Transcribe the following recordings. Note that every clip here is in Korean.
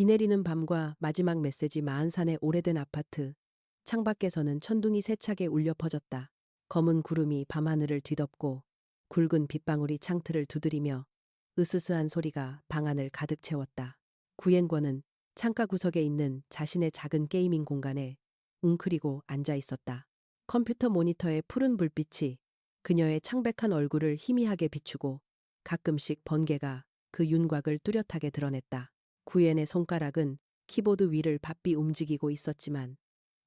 비 내리는 밤과 마지막 메시지 마흔산의 오래된 아파트. 창밖에서는 천둥이 세차게 울려 퍼졌다. 검은 구름이 밤하늘을 뒤덮고 굵은 빗방울이 창틀을 두드리며 으스스한 소리가 방안을 가득 채웠다. 구옌권은 창가 구석에 있는 자신의 작은 게이밍 공간에 웅크리고 앉아 있었다. 컴퓨터 모니터의 푸른 불빛이 그녀의 창백한 얼굴을 희미하게 비추고 가끔씩 번개가 그 윤곽을 뚜렷하게 드러냈다. 구옌의 손가락은 키보드 위를 바삐 움직이고 있었지만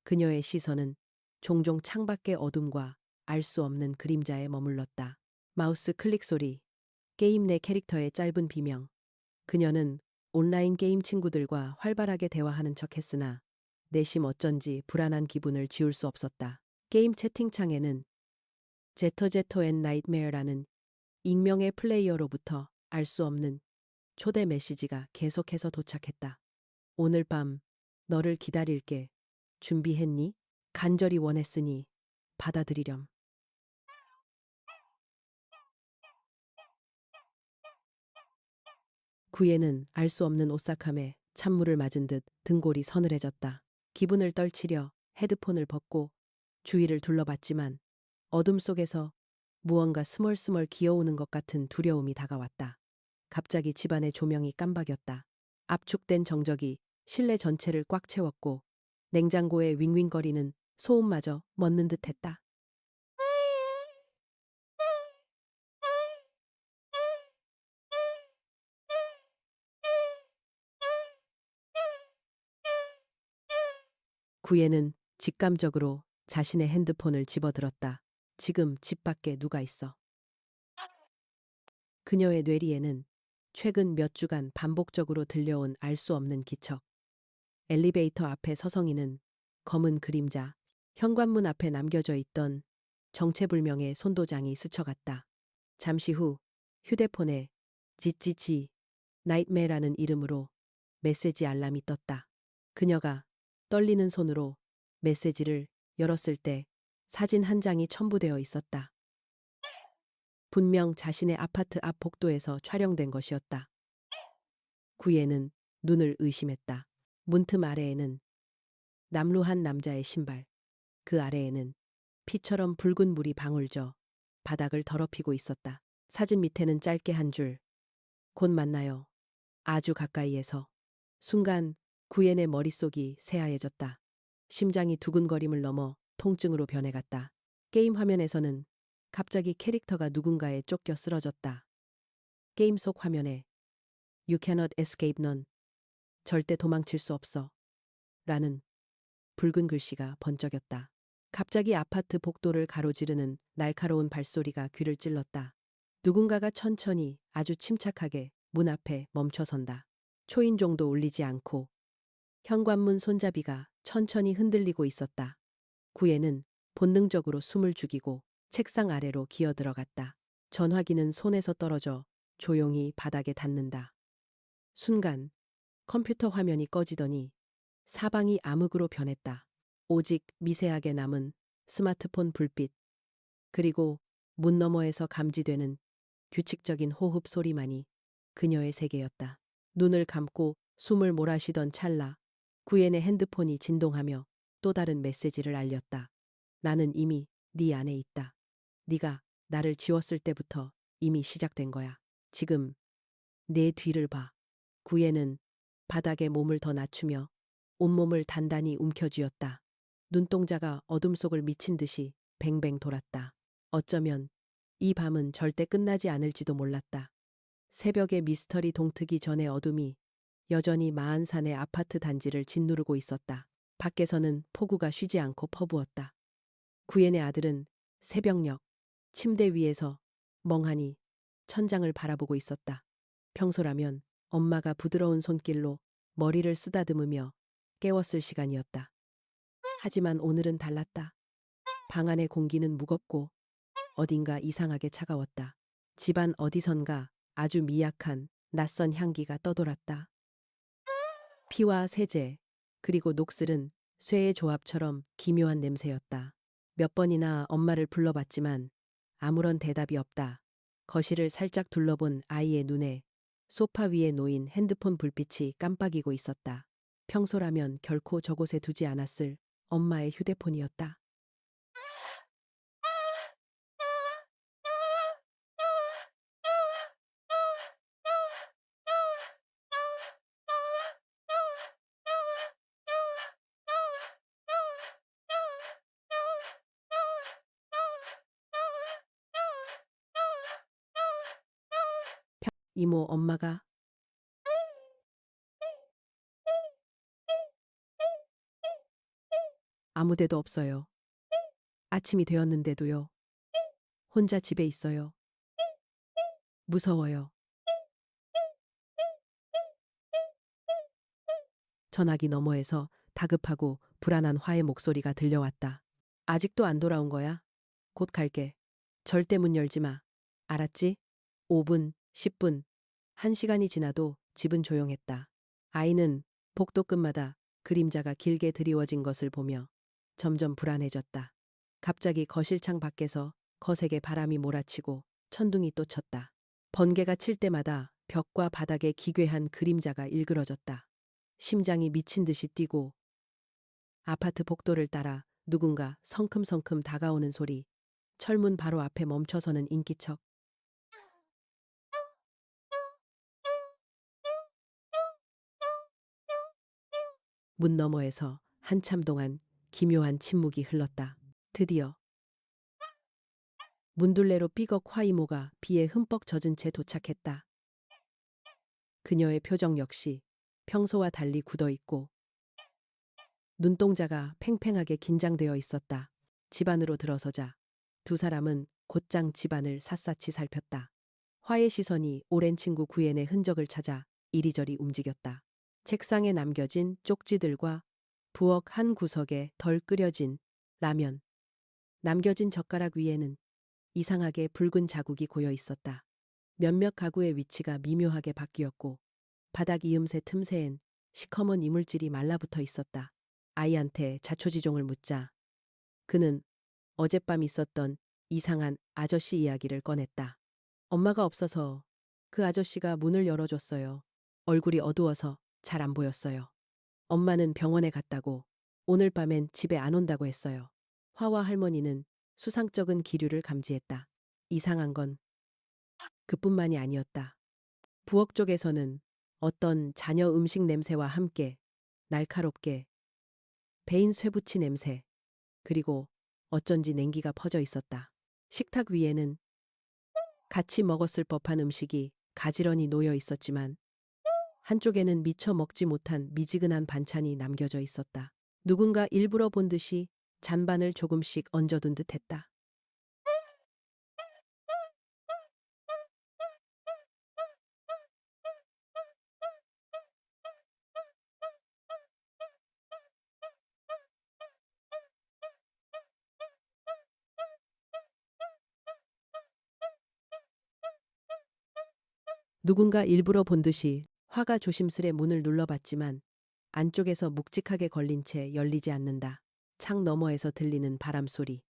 그녀의 시선은 종종 창밖의 어둠과 알 수 없는 그림자에 머물렀다. 마우스 클릭 소리, 게임 내 캐릭터의 짧은 비명. 그녀는 온라인 게임 친구들과 활발하게 대화하는 척했으나 내심 어쩐지 불안한 기분을 지울 수 없었다. 게임 채팅창에는 제터 앤 나이트메어라는 익명의 플레이어로부터 알 수 없는 초대 메시지가 계속해서 도착했다. 오늘 밤 너를 기다릴게. 준비했니? 간절히 원했으니 받아들이렴. 구예는 알 수 없는 오싹함에 찬물을 맞은 듯 등골이 서늘해졌다. 기분을 떨치려 헤드폰을 벗고 주위를 둘러봤지만 어둠 속에서 무언가 스멀스멀 기어오는 것 같은 두려움이 다가왔다. 갑자기 집안의 조명이 깜박였다. 압축된 정적이 실내 전체를 꽉 채웠고 냉장고에 윙윙거리는 소음마저 멎는 듯했다. 구예는 직감적으로 자신의 핸드폰을 집어들었다. 지금 집 밖에 누가 있어? 그녀의 뇌리에는 최근 몇 주간 반복적으로 들려온 알 수 없는 기척. 엘리베이터 앞에 서성이는 검은 그림자, 현관문 앞에 남겨져 있던 정체불명의 손도장이 스쳐갔다. 잠시 후 휴대폰에 지치치 나이트메라는 이름으로 메시지 알람이 떴다. 그녀가 떨리는 손으로 메시지를 열었을 때 사진 한 장이 첨부되어 있었다. 분명 자신의 아파트 앞 복도에서 촬영된 것이었다. 구예는 눈을 의심했다. 문틈 아래에는 남루한 남자의 신발, 그 아래에는 피처럼 붉은 물이 방울져 바닥을 더럽히고 있었다. 사진 밑에는 짧게 한 줄. 곧 만나요. 아주 가까이에서. 순간 구옌의 머릿속이 새하얘졌다. 심장이 두근거림을 넘어 통증으로 변해갔다. 게임 화면에서는 갑자기 캐릭터가 누군가에 쫓겨 쓰러졌다. 게임 속 화면에 You cannot escape 넌 절대 도망칠 수 없어 라는 붉은 글씨가 번쩍였다. 갑자기 아파트 복도를 가로지르는 날카로운 발소리가 귀를 찔렀다. 누군가가 천천히 아주 침착하게 문 앞에 멈춰선다. 초인종도 울리지 않고 현관문 손잡이가 천천히 흔들리고 있었다. 구예는 본능적으로 숨을 죽이고 책상 아래로 기어 들어갔다. 전화기는 손에서 떨어져 조용히 바닥에 닿는다. 순간 컴퓨터 화면이 꺼지더니 사방이 암흑으로 변했다. 오직 미세하게 남은 스마트폰 불빛, 그리고 문 너머에서 감지되는 규칙적인 호흡 소리만이 그녀의 세계였다. 눈을 감고 숨을 몰아쉬던 찰나 구옌의 핸드폰이 진동하며 또 다른 메시지를 알렸다. 나는 이미 네 안에 있다. 네가 나를 지웠을 때부터 이미 시작된 거야. 지금 내 뒤를 봐. 구옌은 바닥에 몸을 더 낮추며 온몸을 단단히 움켜쥐었다. 눈동자가 어둠 속을 미친 듯이 뱅뱅 돌았다. 어쩌면 이 밤은 절대 끝나지 않을지도 몰랐다. 새벽의 미스터리 동트기 전의 어둠이 여전히 마흔산의 아파트 단지를 짓누르고 있었다. 밖에서는 폭우가 쉬지 않고 퍼부었다. 구옌의 아들은 새벽녘 침대 위에서 멍하니 천장을 바라보고 있었다. 평소라면 엄마가 부드러운 손길로 머리를 쓰다듬으며 깨웠을 시간이었다. 하지만 오늘은 달랐다. 방 안의 공기는 무겁고 어딘가 이상하게 차가웠다. 집안 어디선가 아주 미약한 낯선 향기가 떠돌았다. 피와 세제, 그리고 녹슬은 쇠의 조합처럼 기묘한 냄새였다. 몇 번이나 엄마를 불러봤지만 아무런 대답이 없다. 거실을 살짝 둘러본 아이의 눈에 소파 위에 놓인 핸드폰 불빛이 깜빡이고 있었다. 평소라면 결코 저곳에 두지 않았을 엄마의 휴대폰이었다. 이모, 엄마가 아무데도 없어요. 아침이 되었는데도요. 혼자 집에 있어요. 무서워요. 전화기 너머에서 다급하고 불안한 화의 목소리가 들려왔다. 아직도 안 돌아온 거야? 곧 갈게. 절대 문 열지 마. 알았지? 5분, 10분, 1시간이 지나도 집은 조용했다. 아이는 복도 끝마다 그림자가 길게 드리워진 것을 보며 점점 불안해졌다. 갑자기 거실창 밖에서 거세게 바람이 몰아치고 천둥이 또 쳤다. 번개가 칠 때마다 벽과 바닥에 기괴한 그림자가 일그러졌다. 심장이 미친 듯이 뛰고 아파트 복도를 따라 누군가 성큼성큼 다가오는 소리, 철문 바로 앞에 멈춰서는 인기척. 문 너머에서 한참 동안 기묘한 침묵이 흘렀다. 드디어 문둘레로 삐걱 화이모가 비에 흠뻑 젖은 채 도착했다. 그녀의 표정 역시 평소와 달리 굳어있고 눈동자가 팽팽하게 긴장되어 있었다. 집 안으로 들어서자 두 사람은 곧장 집안을 샅샅이 살폈다. 화의 시선이 오랜 친구 구엔의 흔적을 찾아 이리저리 움직였다. 책상에 남겨진 쪽지들과 부엌 한 구석에 덜 끓여진 라면, 남겨진 젓가락 위에는 이상하게 붉은 자국이 고여 있었다. 몇몇 가구의 위치가 미묘하게 바뀌었고 바닥 이음새 틈새엔 시커먼 이물질이 말라붙어 있었다. 아이한테 자초지종을 묻자 그는 어젯밤 있었던 이상한 아저씨 이야기를 꺼냈다. 엄마가 없어서 그 아저씨가 문을 열어줬어요. 얼굴이 어두워서 잘 안 보였어요. 엄마는 병원에 갔다고 오늘 밤엔 집에 안 온다고 했어요. 화와 할머니는 수상쩍은 기류를 감지했다. 이상한 건 그뿐만이 아니었다. 부엌 쪽에서는 어떤 자녀 음식 냄새와 함께 날카롭게 배인 쇠붙이 냄새, 그리고 어쩐지 냉기가 퍼져 있었다. 식탁 위에는 같이 먹었을 법한 음식이 가지런히 놓여 있었지만 한쪽에는 미처 먹지 못한 미지근한 반찬이 남겨져 있었다. 누군가 일부러 본 듯이 잔반을 조금씩 얹어둔 듯했다. 누군가 일부러 본 듯이 화가 조심스레 문을 눌러봤지만 안쪽에서 묵직하게 걸린 채 열리지 않는다. 창 너머에서 들리는 바람 소리,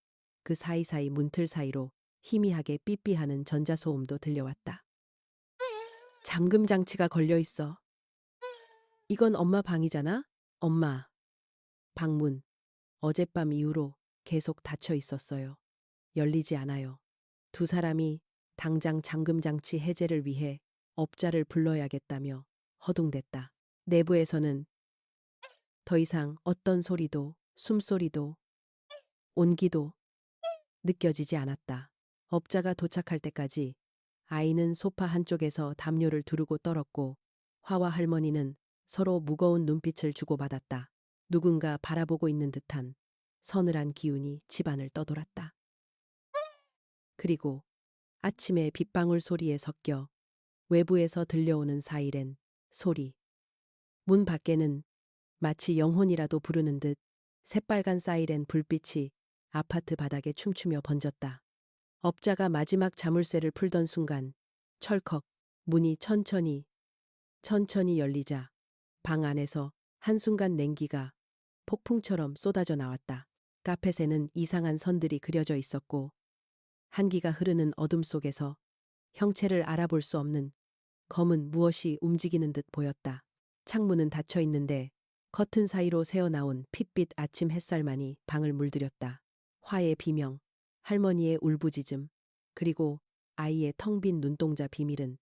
그 사이사이 문틀 사이로 희미하게 삐삐하는 전자소음도 들려왔다. 잠금 장치가 걸려 있어. 이건 엄마 방이잖아? 엄마. 방문. 어젯밤 이후로 계속 닫혀 있었어요. 열리지 않아요. 두 사람이 당장 잠금 장치 해제를 위해 업자를 불러야겠다며 허둥댔다. 내부에서는 더 이상 어떤 소리도, 숨소리도, 온기도 느껴지지 않았다. 업자가 도착할 때까지 아이는 소파 한쪽에서 담요를 두르고 떨었고 화와 할머니는 서로 무거운 눈빛을 주고받았다. 누군가 바라보고 있는 듯한 서늘한 기운이 집안을 떠돌았다. 그리고 아침의 빗방울 소리에 섞여 외부에서 들려오는 사이렌 소리. 문 밖에는 마치 영혼이라도 부르는 듯 새빨간 사이렌 불빛이 아파트 바닥에 춤추며 번졌다. 업자가 마지막 자물쇠를 풀던 순간 철컥 문이 천천히 열리자 방 안에서 한순간 냉기가 폭풍처럼 쏟아져 나왔다. 카펫에는 이상한 선들이 그려져 있었고 한기가 흐르는 어둠 속에서 형체를 알아볼 수 없는 검은 무엇이 움직이는 듯 보였다. 창문은 닫혀 있는데 커튼 사이로 새어나온 핏빛 아침 햇살만이 방을 물들였다. 화의 비명, 할머니의 울부짖음, 그리고 아이의 텅 빈 눈동자 비밀은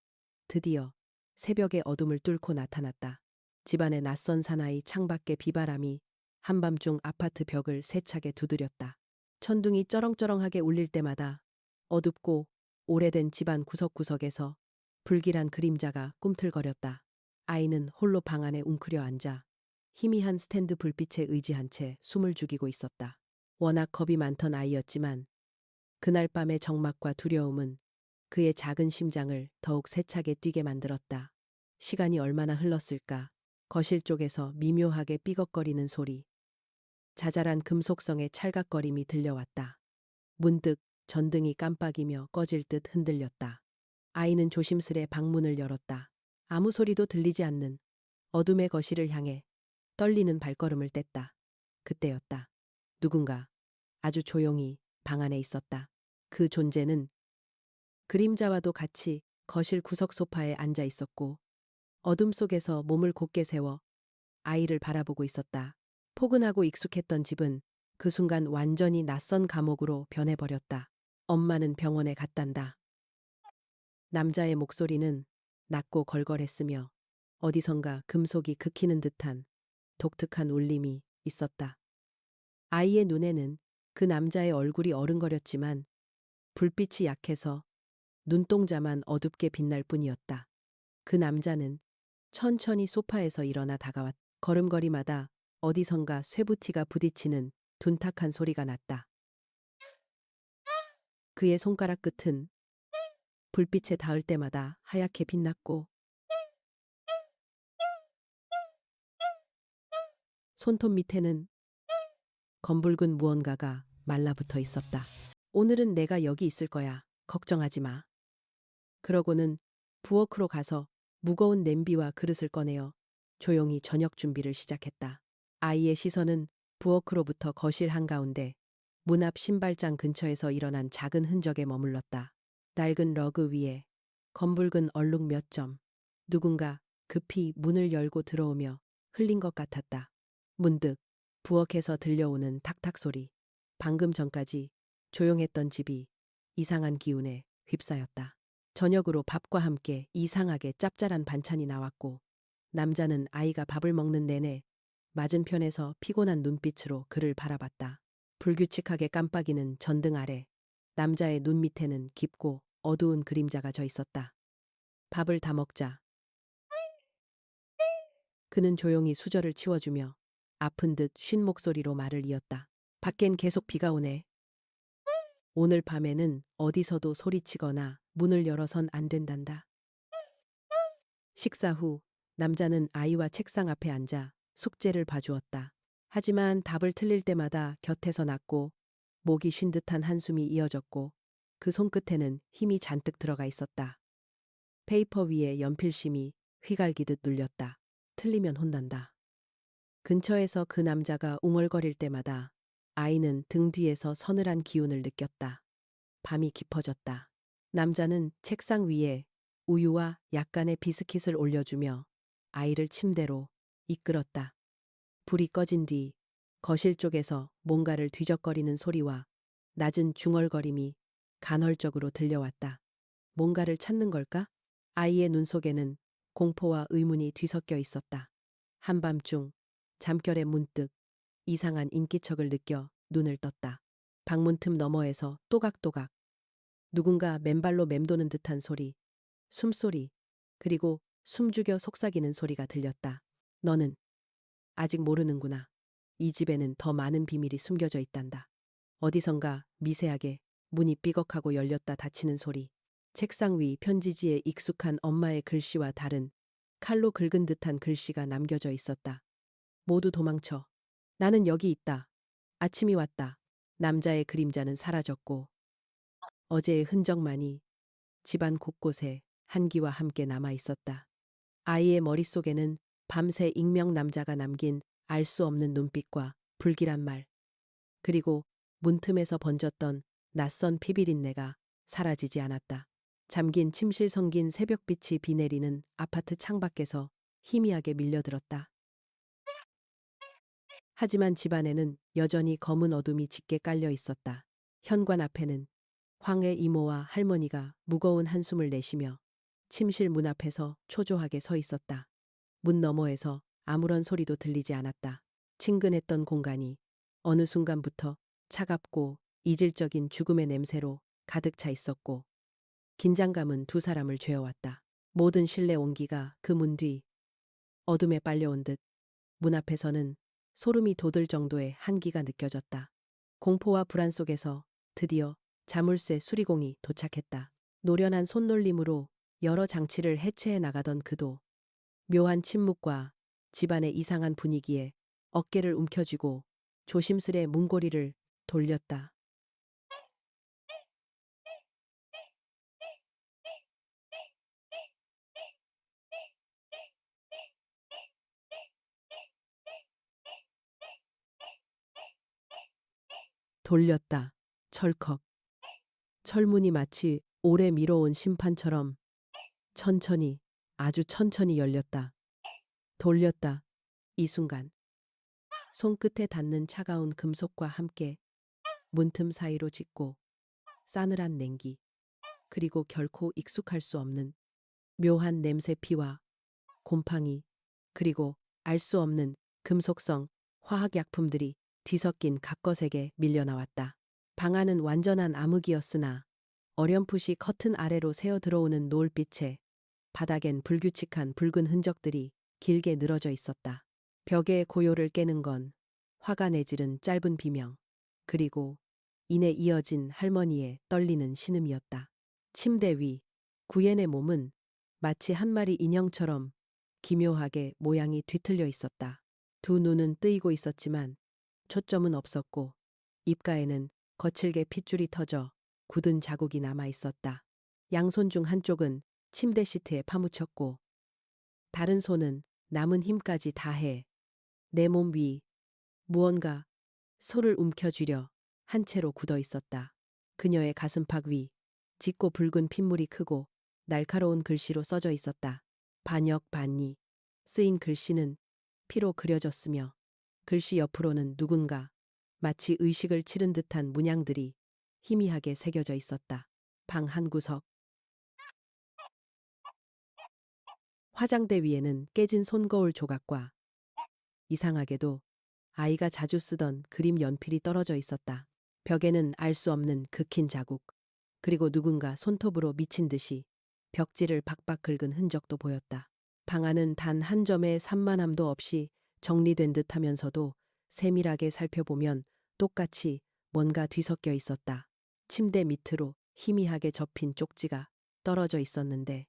드디어 새벽의 어둠을 뚫고 나타났다. 집안의 낯선 사나이 창밖의 비바람이 한밤중 아파트 벽을 세차게 두드렸다. 천둥이 쩌렁쩌렁하게 울릴 때마다 어둡고 오래된 집안 구석구석에서 불길한 그림자가 꿈틀거렸다. 아이는 홀로 방 안에 웅크려 앉아 희미한 스탠드 불빛에 의지한 채 숨을 죽이고 있었다. 워낙 겁이 많던 아이였지만 그날 밤의 적막과 두려움은 그의 작은 심장을 더욱 세차게 뛰게 만들었다. 시간이 얼마나 흘렀을까? 거실 쪽에서 미묘하게 삐걱거리는 소리, 자잘한 금속성의 찰각거림이 들려왔다. 문득 전등이 깜빡이며 꺼질 듯 흔들렸다. 아이는 조심스레 방문을 열었다. 아무 소리도 들리지 않는 어둠의 거실을 향해 떨리는 발걸음을 뗐다. 그때였다. 누군가 아주 조용히 방 안에 있었다. 그 존재는 그림자와도 같이 거실 구석 소파에 앉아 있었고 어둠 속에서 몸을 곧게 세워 아이를 바라보고 있었다. 포근하고 익숙했던 집은 그 순간 완전히 낯선 감옥으로 변해버렸다. 엄마는 병원에 갔단다. 남자의 목소리는 낮고 걸걸했으며 어디선가 금속이 긁히는 듯한 독특한 울림이 있었다. 아이의 눈에는 그 남자의 얼굴이 어른거렸지만 불빛이 약해서 눈동자만 어둡게 빛날 뿐이었다. 그 남자는 천천히 소파에서 일어나 다가왔다. 걸음걸이마다 어디선가 쇠붙이가 부딪히는 둔탁한 소리가 났다. 그의 손가락 끝은 불빛에 닿을 때마다 하얗게 빛났고 손톱 밑에는 검붉은 무언가가 말라붙어 있었다. 오늘은 내가 여기 있을 거야. 걱정하지 마. 그러고는 부엌으로 가서 무거운 냄비와 그릇을 꺼내어 조용히 저녁 준비를 시작했다. 아이의 시선은 부엌으로부터 거실 한가운데 문 앞 신발장 근처에서 일어난 작은 흔적에 머물렀다. 낡은 러그 위에 검붉은 얼룩 몇 점. 누군가 급히 문을 열고 들어오며 흘린 것 같았다. 문득 부엌에서 들려오는 탁탁 소리. 방금 전까지 조용했던 집이 이상한 기운에 휩싸였다. 저녁으로 밥과 함께 이상하게 짭짤한 반찬이 나왔고 남자는 아이가 밥을 먹는 내내 맞은편에서 피곤한 눈빛으로 그를 바라봤다. 불규칙하게 깜빡이는 전등 아래 남자의 눈 밑에는 깊고 어두운 그림자가 져 있었다. 밥을 다 먹자. 그는 조용히 수저를 치워주며 아픈 듯 쉰 목소리로 말을 이었다. 밖엔 계속 비가 오네. 오늘 밤에는 어디서도 소리치거나 문을 열어선 안 된단다. 식사 후 남자는 아이와 책상 앞에 앉아 숙제를 봐주었다. 하지만 답을 틀릴 때마다 곁에서 낳고 목이 쉰 듯한 한숨이 이어졌고 그 손끝에는 힘이 잔뜩 들어가 있었다. 페이퍼 위에 연필심이 휘갈기듯 눌렸다. 틀리면 혼난다. 근처에서 그 남자가 웅얼거릴 때마다 아이는 등 뒤에서 서늘한 기운을 느꼈다. 밤이 깊어졌다. 남자는 책상 위에 우유와 약간의 비스킷을 올려주며 아이를 침대로 이끌었다. 불이 꺼진 뒤 거실 쪽에서 뭔가를 뒤적거리는 소리와 낮은 중얼거림이 간헐적으로 들려왔다. 뭔가를 찾는 걸까? 아이의 눈 속에는 공포와 의문이 뒤섞여 있었다. 한밤중 잠결에 문득 이상한 인기척을 느껴 눈을 떴다. 방문 틈 너머에서 또각또각 누군가 맨발로 맴도는 듯한 소리, 숨소리, 그리고 숨죽여 속삭이는 소리가 들렸다. 너는 아직 모르는구나. 이 집에는 더 많은 비밀이 숨겨져 있단다. 어디선가 미세하게 문이 삐걱하고 열렸다 닫히는 소리. 책상 위 편지지에 익숙한 엄마의 글씨와 다른 칼로 긁은 듯한 글씨가 남겨져 있었다. 모두 도망쳐. 나는 여기 있다. 아침이 왔다. 남자의 그림자는 사라졌고 어제의 흔적만이 집안 곳곳에 한기와 함께 남아 있었다. 아이의 머릿속에는 밤새 익명 남자가 남긴 알 수 없는 눈빛과 불길한 말, 그리고 문틈에서 번졌던 낯선 피비린내가 사라지지 않았다. 잠긴 침실 성긴 새벽빛이 비 내리는 아파트 창밖에서 희미하게 밀려들었다. 하지만 집안에는 여전히 검은 어둠이 짙게 깔려 있었다. 현관 앞에는 황의 이모와 할머니가 무거운 한숨을 내쉬며 침실 문 앞에서 초조하게 서 있었다. 문 너머에서 아무런 소리도 들리지 않았다. 친근했던 공간이 어느 순간부터 차갑고 이질적인 죽음의 냄새로 가득 차 있었고 긴장감은 두 사람을 죄어왔다. 모든 실내 온기가 그 문 뒤 어둠에 빨려온 듯 문 앞에서는 소름이 돋을 정도의 한기가 느껴졌다. 공포와 불안 속에서 드디어 자물쇠 수리공이 도착했다. 노련한 손놀림으로 여러 장치를 해체해 나가던 그도 묘한 침묵과 집안의 이상한 분위기에 어깨를 움켜쥐고 조심스레 문고리를 돌렸다. 돌렸다. 철컥. 철문이 마치 오래 미뤄온 심판처럼 천천히, 아주 천천히 열렸다. 돌렸다. 이 순간 손끝에 닿는 차가운 금속과 함께 문틈 사이로 짙고 싸늘한 냉기, 그리고 결코 익숙할 수 없는 묘한 냄새 피와 곰팡이, 그리고 알 수 없는 금속성 화학약품들이 뒤섞인 각거색에 밀려나왔다. 방 안은 완전한 암흑이었으나 어렴풋이 커튼 아래로 새어 들어오는 노을빛에 바닥엔 불규칙한 붉은 흔적들이 길게 늘어져 있었다. 벽의 고요를 깨는 건 화가 내지른 짧은 비명, 그리고 이내 이어진 할머니의 떨리는 신음이었다. 침대 위, 구옌의 몸은 마치 한 마리 인형처럼 기묘하게 모양이 뒤틀려 있었다. 두 눈은 뜨이고 있었지만 초점은 없었고 입가에는 거칠게 핏줄이 터져 굳은 자국이 남아 있었다. 양손 중 한쪽은 침대 시트에 파묻혔고 다른 손은 남은 힘까지 다해 내 몸 위 무언가 소를 움켜쥐려 한 채로 굳어 있었다. 그녀의 가슴팍 위 짙고 붉은 핏물이 크고 날카로운 글씨로 써져 있었다. 반역 반니. 쓰인 글씨는 피로 그려졌으며 글씨 옆으로는 누군가 마치 의식을 치른 듯한 문양들이 희미하게 새겨져 있었다. 방 한 구석. 화장대 위에는 깨진 손거울 조각과 이상하게도 아이가 자주 쓰던 그림 연필이 떨어져 있었다. 벽에는 알 수 없는 극힌 자국, 그리고 누군가 손톱으로 미친 듯이 벽지를 박박 긁은 흔적도 보였다. 방 안은 단 한 점의 산만함도 없이 정리된 듯하면서도 세밀하게 살펴보면 똑같이 뭔가 뒤섞여 있었다. 침대 밑으로 희미하게 접힌 쪽지가 떨어져 있었는데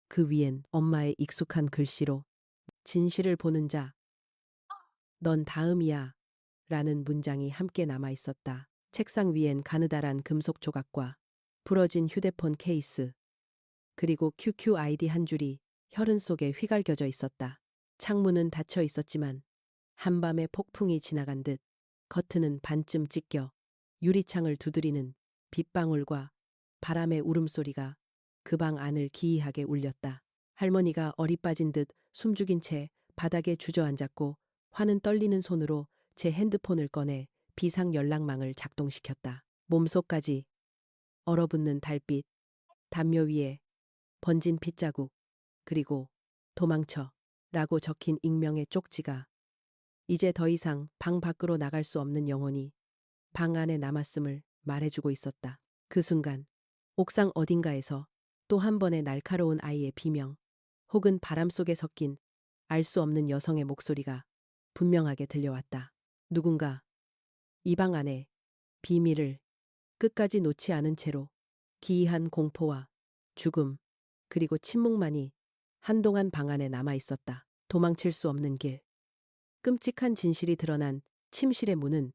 그 위엔 엄마의 익숙한 글씨로 진실을 보는 자, 넌 다음이야 라는 문장이 함께 남아 있었다. 책상 위엔 가느다란 금속 조각과 부러진 휴대폰 케이스, 그리고 QQ 아이디 한 줄이 혈흔 속에 휘갈겨져 있었다. 창문은 닫혀 있었지만 한밤의 폭풍이 지나간 듯 커튼은 반쯤 찢겨 유리창을 두드리는 빗방울과 바람의 울음소리가 그 방 안을 기이하게 울렸다. 할머니가 어리 빠진 듯 숨죽인 채 바닥에 주저앉았고 화는 떨리는 손으로 제 핸드폰을 꺼내 비상 연락망을 작동시켰다. 몸속까지 얼어붙는 달빛, 담요 위에 번진 핏자국, 그리고 도망쳐 라고 적힌 익명의 쪽지가 이제 더 이상 방 밖으로 나갈 수 없는 영혼이 방 안에 남았음을 말해주고 있었다. 그 순간 옥상 어딘가에서 또 한 번의 날카로운 아이의 비명, 혹은 바람 속에 섞인 알 수 없는 여성의 목소리가 분명하게 들려왔다. 누군가 이 방 안에 비밀을 끝까지 놓지 않은 채로 기이한 공포와 죽음, 그리고 침묵만이 한동안 방 안에 남아 있었다. 도망칠 수 없는 길. 끔찍한 진실이 드러난 침실의 문은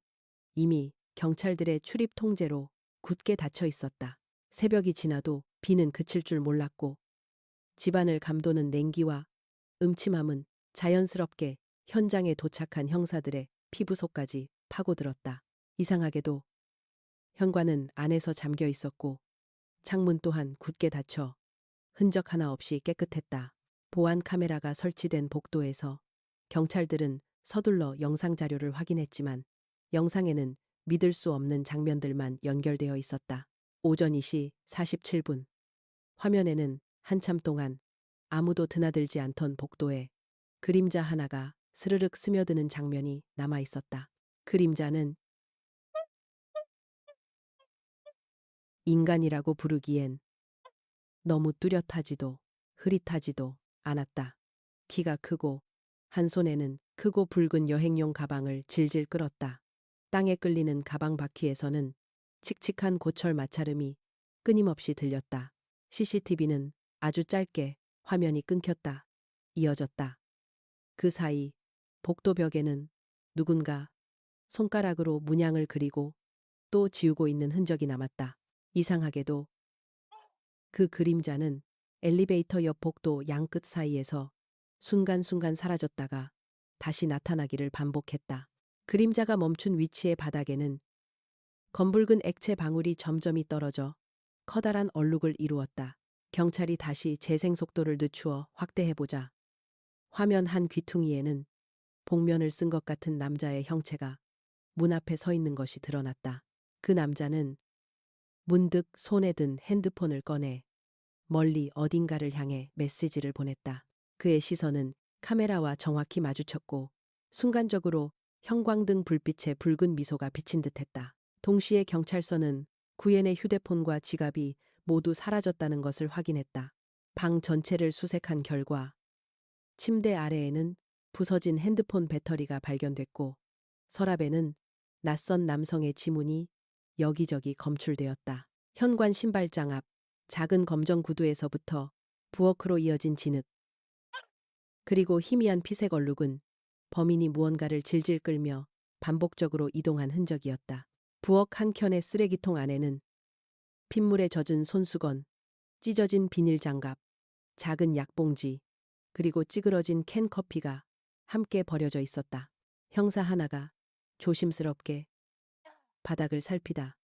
이미 경찰들의 출입 통제로 굳게 닫혀 있었다. 새벽이 지나도 비는 그칠 줄 몰랐고 집안을 감도는 냉기와 음침함은 자연스럽게 현장에 도착한 형사들의 피부 속까지 파고들었다. 이상하게도 현관은 안에서 잠겨 있었고 창문 또한 굳게 닫혀 흔적 하나 없이 깨끗했다. 보안 카메라가 설치된 복도에서 경찰들은 서둘러 영상 자료를 확인했지만 영상에는 믿을 수 없는 장면들만 연결되어 있었다. 오전 2시 47분. 화면에는 한참 동안 아무도 드나들지 않던 복도에 그림자 하나가 스르륵 스며드는 장면이 남아 있었다. 그림자는 인간이라고 부르기엔 너무 뚜렷하지도 흐릿하지도 않았다. 키가 크고 한 손에는 크고 붉은 여행용 가방을 질질 끌었다. 땅에 끌리는 가방 바퀴에서는 칙칙한 고철 마찰음이 끊임없이 들렸다. CCTV는 아주 짧게 화면이 끊겼다. 이어졌다. 그 사이 복도 벽에는 누군가 손가락으로 문양을 그리고 또 지우고 있는 흔적이 남았다. 이상하게도 그 그림자는 엘리베이터 옆 복도 양끝 사이에서 순간순간 사라졌다가 다시 나타나기를 반복했다. 그림자가 멈춘 위치의 바닥에는 검붉은 액체 방울이 점점이 떨어져 커다란 얼룩을 이루었다. 경찰이 다시 재생 속도를 늦추어 확대해보자 화면 한 귀퉁이에는 복면을 쓴 것 같은 남자의 형체가 문 앞에 서 있는 것이 드러났다. 그 남자는 문득 손에 든 핸드폰을 꺼내 멀리 어딘가를 향해 메시지를 보냈다. 그의 시선은 카메라와 정확히 마주쳤고 순간적으로 형광등 불빛에 붉은 미소가 비친 듯했다. 동시에 경찰서는 구엔의 휴대폰과 지갑이 모두 사라졌다는 것을 확인했다. 방 전체를 수색한 결과 침대 아래에는 부서진 핸드폰 배터리가 발견됐고 서랍에는 낯선 남성의 지문이 여기저기 검출되었다. 현관 신발장 앞 작은 검정 구두에서부터 부엌으로 이어진 진흙 그리고 희미한 피색 얼룩은 범인이 무언가를 질질 끌며 반복적으로 이동한 흔적이었다. 부엌 한켠의 쓰레기통 안에는 핏물에 젖은 손수건, 찢어진 비닐 장갑, 작은 약봉지, 그리고 찌그러진 캔 커피가 함께 버려져 있었다. 형사 하나가 조심스럽게 바닥을 살피다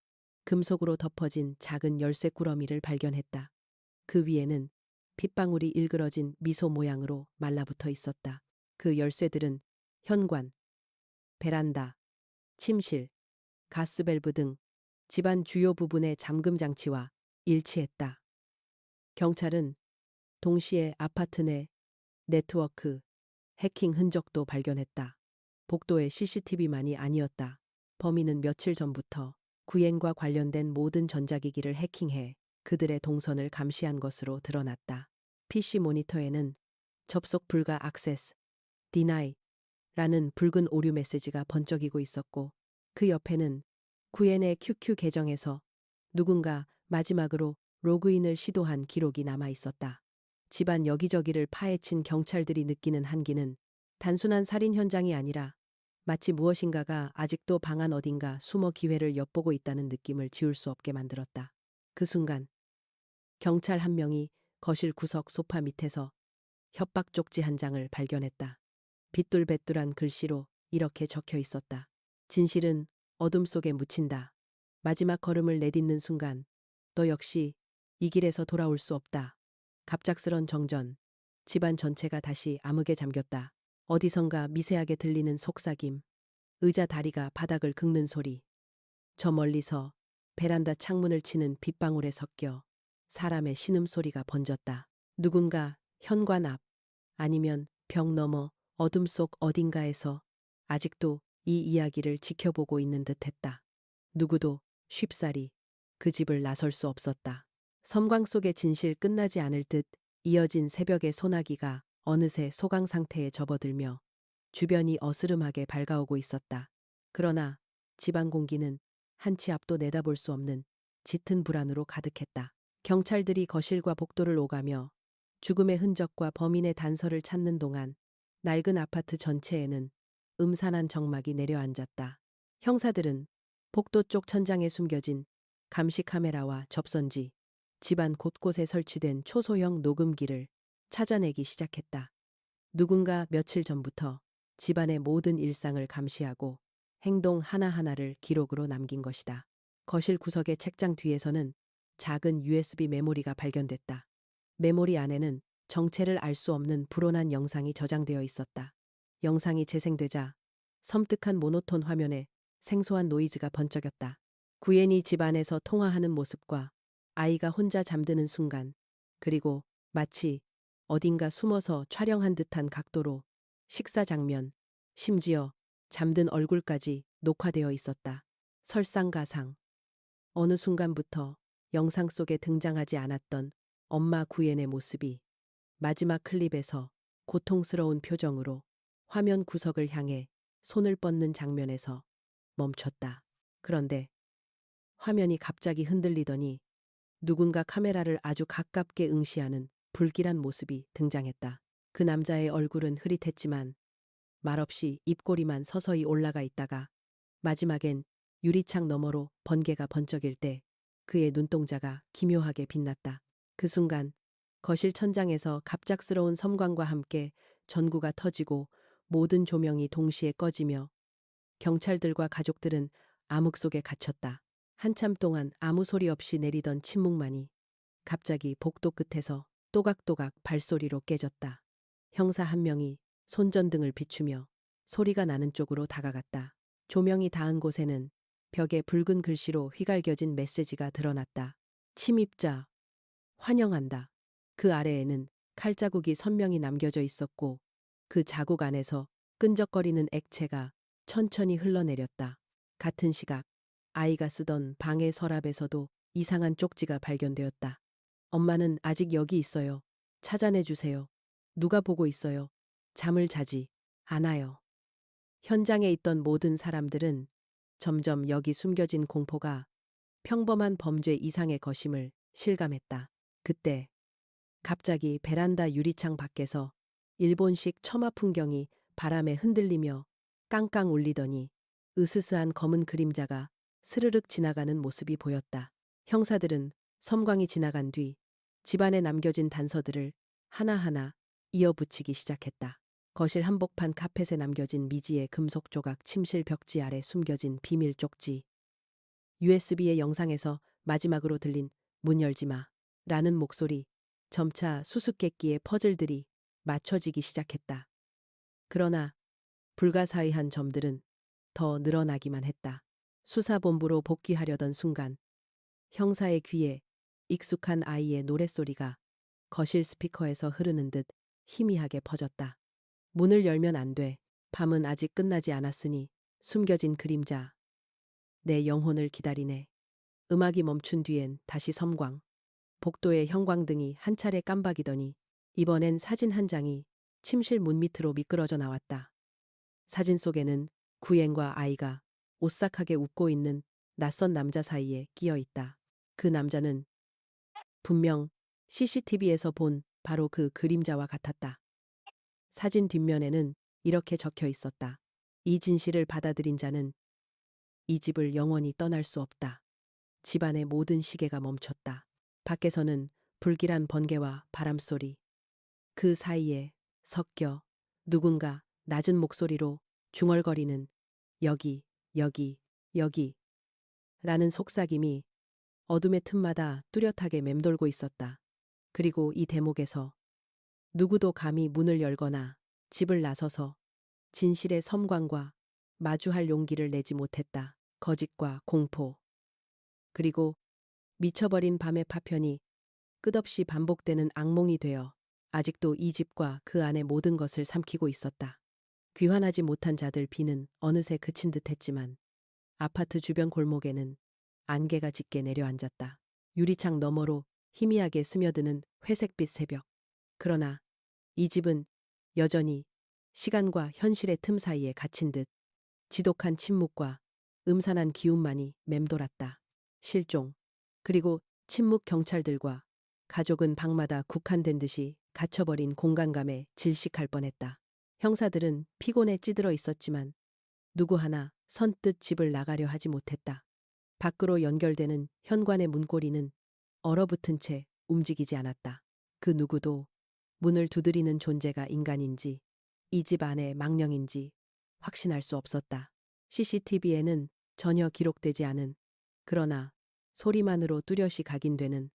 금속으로 덮어진 작은 열쇠 꾸러미를 발견했다. 그 위에는 핏방울이 일그러진 미소 모양으로 말라붙어 있었다. 그 열쇠들은 현관, 베란다, 침실, 가스밸브 등 집안 주요 부분의 잠금 장치와 일치했다. 경찰은 동시에 아파트 내 네트워크, 해킹 흔적도 발견했다. 복도의 CCTV만이 아니었다. 범인은 며칠 전부터 구엔과 관련된 모든 전자기기를 해킹해 그들의 동선을 감시한 것으로 드러났다. PC 모니터에는 접속 불가 액세스, deny 라는 붉은 오류 메시지가 번쩍이고 있었고 그 옆에는 구엔의 QQ 계정에서 누군가 마지막으로 로그인을 시도한 기록이 남아 있었다. 집안 여기저기를 파헤친 경찰들이 느끼는 한기는 단순한 살인 현장이 아니라 마치 무엇인가가 아직도 방 안 어딘가 숨어 기회를 엿보고 있다는 느낌을 지울 수 없게 만들었다. 그 순간 경찰 한 명이 거실 구석 소파 밑에서 협박 쪽지 한 장을 발견했다. 빗둘배뚤한 글씨로 이렇게 적혀 있었다. 진실은 어둠 속에 묻힌다. 마지막 걸음을 내딛는 순간 너 역시 이 길에서 돌아올 수 없다. 갑작스런 정전. 집안 전체가 다시 암흑에 잠겼다. 어디선가 미세하게 들리는 속삭임. 의자 다리가 바닥을 긁는 소리. 저 멀리서 베란다 창문을 치는 빗방울에 섞여 사람의 신음소리가 번졌다. 누군가 현관 앞 아니면 벽 너머 어둠 속 어딘가에서 아직도 이 이야기를 지켜보고 있는 듯했다. 누구도 쉽사리 그 집을 나설 수 없었다. 섬광 속의 진실 끝나지 않을 듯 이어진 새벽의 소나기가 어느새 소강 상태에 접어들며 주변이 어스름하게 밝아오고 있었다. 그러나 집안 공기는 한치 앞도 내다볼 수 없는 짙은 불안으로 가득했다. 경찰들이 거실과 복도를 오가며 죽음의 흔적과 범인의 단서를 찾는 동안 낡은 아파트 전체에는 음산한 정막이 내려앉았다. 형사들은 복도 쪽 천장에 숨겨진 감시 카메라와 접선지, 집안 곳곳에 설치된 초소형 녹음기를 찾아내기 시작했다. 누군가 며칠 전부터 집안의 모든 일상을 감시하고 행동 하나하나를 기록으로 남긴 것이다. 거실 구석의 책장 뒤에서는 작은 USB 메모리가 발견됐다. 메모리 안에는 정체를 알 수 없는 불온한 영상이 저장되어 있었다. 영상이 재생되자 섬뜩한 모노톤 화면에 생소한 노이즈가 번쩍였다. 구옌이 집 안에서 통화하는 모습과 아이가 혼자 잠드는 순간, 그리고 마치 어딘가 숨어서 촬영한 듯한 각도로 식사 장면, 심지어 잠든 얼굴까지 녹화되어 있었다. 설상가상. 어느 순간부터 영상 속에 등장하지 않았던 엄마 구옌의 모습이 마지막 클립에서 고통스러운 표정으로 화면 구석을 향해 손을 뻗는 장면에서 멈췄다. 그런데 화면이 갑자기 흔들리더니 누군가 카메라를 아주 가깝게 응시하는 불길한 모습이 등장했다. 그 남자의 얼굴은 흐릿했지만 말없이 입꼬리만 서서히 올라가 있다가 마지막엔 유리창 너머로 번개가 번쩍일 때 그의 눈동자가 기묘하게 빛났다. 그 순간 거실 천장에서 갑작스러운 섬광과 함께 전구가 터지고 모든 조명이 동시에 꺼지며 경찰들과 가족들은 암흑 속에 갇혔다. 한참 동안 아무 소리 없이 내리던 침묵만이 갑자기 복도 끝에서 또각또각 발소리로 깨졌다. 형사 한 명이 손전등을 비추며 소리가 나는 쪽으로 다가갔다. 조명이 닿은 곳에는 벽에 붉은 글씨로 휘갈겨진 메시지가 드러났다. 침입자, 환영한다. 그 아래에는 칼자국이 선명히 남겨져 있었고 그 자국 안에서 끈적거리는 액체가 천천히 흘러내렸다. 같은 시각 아이가 쓰던 방의 서랍에서도 이상한 쪽지가 발견되었다. 엄마는 아직 여기 있어요. 찾아내 주세요. 누가 보고 있어요. 잠을 자지 않아요. 현장에 있던 모든 사람들은 점점 여기 숨겨진 공포가 평범한 범죄 이상의 것임을 실감했다. 그때 갑자기 베란다 유리창 밖에서 일본식 처마 풍경이 바람에 흔들리며 깡깡 울리더니 으스스한 검은 그림자가 스르륵 지나가는 모습이 보였다. 형사들은 섬광이 지나간 뒤 집안에 남겨진 단서들을 하나하나 이어붙이기 시작했다. 거실 한복판 카펫에 남겨진 미지의 금속 조각, 침실 벽지 아래 숨겨진 비밀 쪽지, USB의 영상에서 마지막으로 들린 문 열지 마 라는 목소리, 점차 수수께끼의 퍼즐들이 맞춰지기 시작했다. 그러나 불가사의한 점들은 더 늘어나기만 했다. 수사본부로 복귀하려던 순간 형사의 귀에 익숙한 아이의 노랫소리가 거실 스피커에서 흐르는 듯 희미하게 퍼졌다. 문을 열면 안 돼. 밤은 아직 끝나지 않았으니 숨겨진 그림자. 내 영혼을 기다리네. 음악이 멈춘 뒤엔 다시 섬광. 복도의 형광등이 한 차례 깜박이더니 이번엔 사진 한 장이 침실 문 밑으로 미끄러져 나왔다. 사진 속에는 구옌과 아이가 오싹하게 웃고 있는 낯선 남자 사이에 끼어 있다. 그 남자는 분명 CCTV에서 본 바로 그 그림자와 같았다. 사진 뒷면에는 이렇게 적혀 있었다. 이 진실을 받아들인 자는 이 집을 영원히 떠날 수 없다. 집안의 모든 시계가 멈췄다. 밖에서는 불길한 번개와 바람소리. 그 사이에 섞여 누군가 낮은 목소리로 중얼거리는 여기, 여기, 여기 라는 속삭임이 어둠의 틈마다 뚜렷하게 맴돌고 있었다. 그리고 이 대목에서 누구도 감히 문을 열거나 집을 나서서 진실의 섬광과 마주할 용기를 내지 못했다. 거짓과 공포, 그리고 미쳐버린 밤의 파편이 끝없이 반복되는 악몽이 되어 아직도 이 집과 그 안의 모든 것을 삼키고 있었다. 귀환하지 못한 자들 비는 어느새 그친 듯했지만 아파트 주변 골목에는 안개가 짙게 내려앉았다. 유리창 너머로 희미하게 스며드는 회색빛 새벽. 그러나 이 집은 여전히 시간과 현실의 틈 사이에 갇힌 듯 지독한 침묵과 음산한 기운만이 맴돌았다. 실종, 그리고 침묵 경찰들과 가족은 방마다 국한된 듯이 갇혀버린 공간감에 질식할 뻔했다. 형사들은 피곤에 찌들어 있었지만 누구 하나 선뜻 집을 나가려 하지 못했다. 밖으로 연결되는 현관의 문고리는 얼어붙은 채 움직이지 않았다. 그 누구도 문을 두드리는 존재가 인간인지 이 집 안의 망령인지 확신할 수 없었다. CCTV에는 전혀 기록되지 않은, 그러나 소리만으로 뚜렷이 각인되는